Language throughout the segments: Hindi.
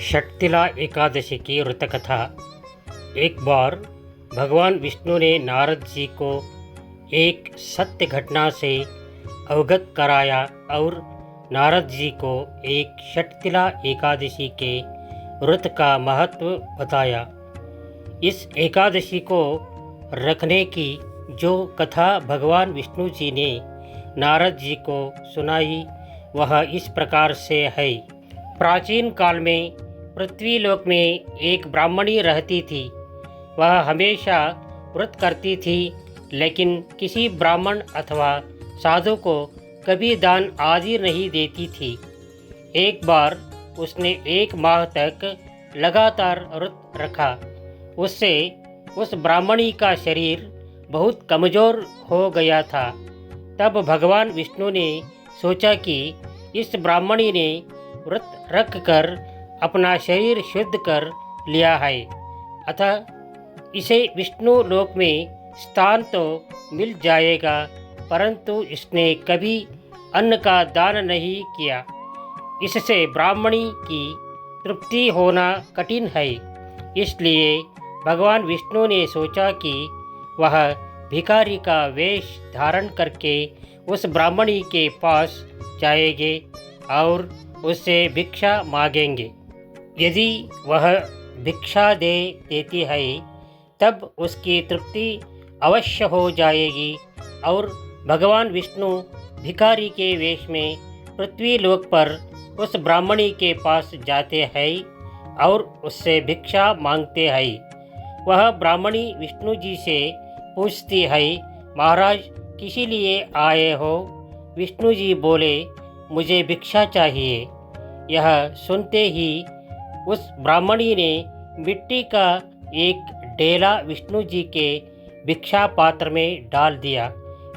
षटतिला एकादशी की व्रत कथा। एक बार भगवान विष्णु ने नारद जी को एक सत्य घटना से अवगत कराया और नारद जी को एक षटतिला एकादशी के व्रत का महत्व बताया। इस एकादशी को रखने की जो कथा भगवान विष्णु जी ने नारद जी को सुनाई वह इस प्रकार से है। प्राचीन काल में पृथ्वीलोक में एक ब्राह्मणी रहती थी। वह हमेशा व्रत करती थी, लेकिन किसी ब्राह्मण अथवा साधु को कभी दान आदि नहीं देती थी। एक बार उसने 1 माह तक लगातार व्रत रखा। उससे उस ब्राह्मणी का शरीर बहुत कमज़ोर हो गया था। तब भगवान विष्णु ने सोचा कि इस ब्राह्मणी ने व्रत रख कर अपना शरीर शुद्ध कर लिया है, अतः इसे विष्णु लोक में स्थान तो मिल जाएगा, परंतु इसने कभी अन्न का दान नहीं किया। इससे ब्राह्मणी की तृप्ति होना कठिन है। इसलिए भगवान विष्णु ने सोचा कि वह भिखारी का वेश धारण करके उस ब्राह्मणी के पास जाएंगे और उससे भिक्षा मांगेंगे। यदि वह भिक्षा दे देती है तब उसकी तृप्ति अवश्य हो जाएगी और भगवान विष्णु भिखारी के वेश में पृथ्वी लोक पर उस ब्राह्मणी के पास जाते हैं और उससे भिक्षा मांगते हैं। वह ब्राह्मणी विष्णु जी से पूछती है, महाराज किसी लिए आए हो? विष्णु जी बोले, मुझे भिक्षा चाहिए। यह सुनते ही उस ब्राह्मणी ने मिट्टी का एक ढेला विष्णु जी के भिक्षा पात्र में डाल दिया।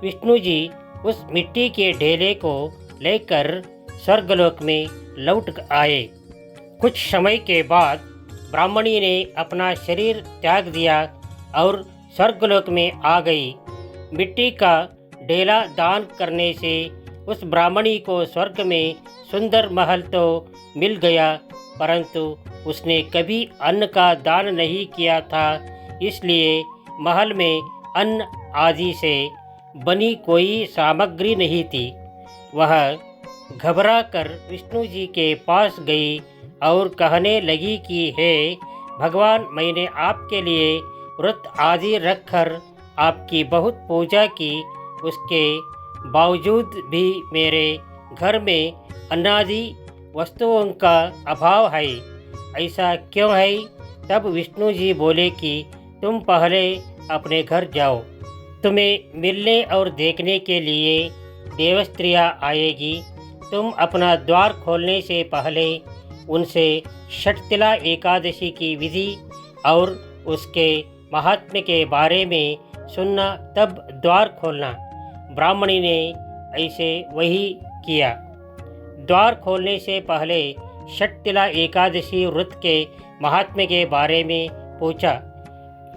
विष्णु जी उस मिट्टी के ढेले को लेकर स्वर्गलोक में लौट आए। कुछ समय के बाद ब्राह्मणी ने अपना शरीर त्याग दिया और स्वर्गलोक में आ गई। मिट्टी का ढेला दान करने से उस ब्राह्मणी को स्वर्ग में सुंदर महल तो मिल गया, परंतु उसने कभी अन्न का दान नहीं किया था। इसलिए महल में अन्न आदि से बनी कोई सामग्री नहीं थी। वह घबरा कर विष्णु जी के पास गई और कहने लगी कि हे भगवान, मैंने आपके लिए व्रत आदि रखकर आपकी बहुत पूजा की, उसके बावजूद भी मेरे घर में अन्नादि वस्तुओं का अभाव है। ऐसा क्यों है? तब विष्णु जी बोले कि तुम पहले अपने घर जाओ। तुम्हें मिलने और देखने के लिए देवस्त्रियाँ आएगी। तुम अपना द्वार खोलने से पहले उनसे षटतिला एकादशी की विधि और उसके महात्म्य के बारे में सुनना, तब द्वार खोलना। ब्राह्मणी ने ऐसे वही किया। द्वार खोलने से पहले षटतिला एकादशी व्रत के महात्म्य के बारे में पूछा।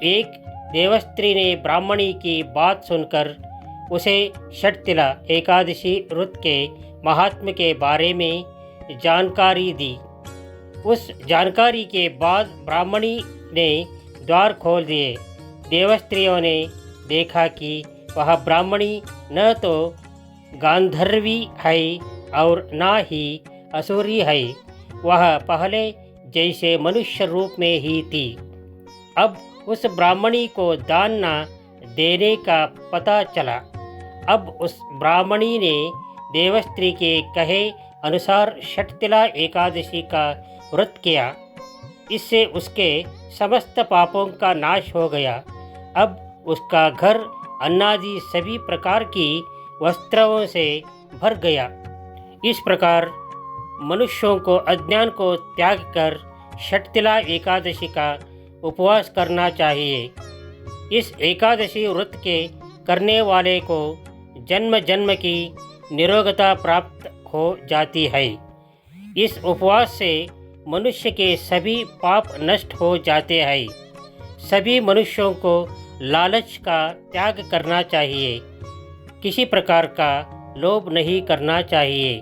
एक देवस्त्री ने ब्राह्मणी की बात सुनकर उसे षटतिला एकादशी व्रत के महात्म्य के बारे में जानकारी दी। उस जानकारी के बाद ब्राह्मणी ने द्वार खोल दिए। देवस्त्रियों ने देखा कि वह ब्राह्मणी न तो गांधर्वी है और न ही असुरी है। वह पहले जैसे मनुष्य रूप में ही थी। अब उस ब्राह्मणी को दान न देने का पता चला। अब उस ब्राह्मणी ने देवस्त्री के कहे अनुसार षटतिला एकादशी का व्रत किया। इससे उसके समस्त पापों का नाश हो गया। अब उसका घर अन्नादि सभी प्रकार की वस्त्रों से भर गया। इस प्रकार मनुष्यों को अज्ञान को त्याग कर षटतिला एकादशी का उपवास करना चाहिए। इस एकादशी व्रत के करने वाले को जन्म जन्म की निरोगता प्राप्त हो जाती है। इस उपवास से मनुष्य के सभी पाप नष्ट हो जाते हैं। सभी मनुष्यों को लालच का त्याग करना चाहिए। किसी प्रकार का लोभ नहीं करना चाहिए।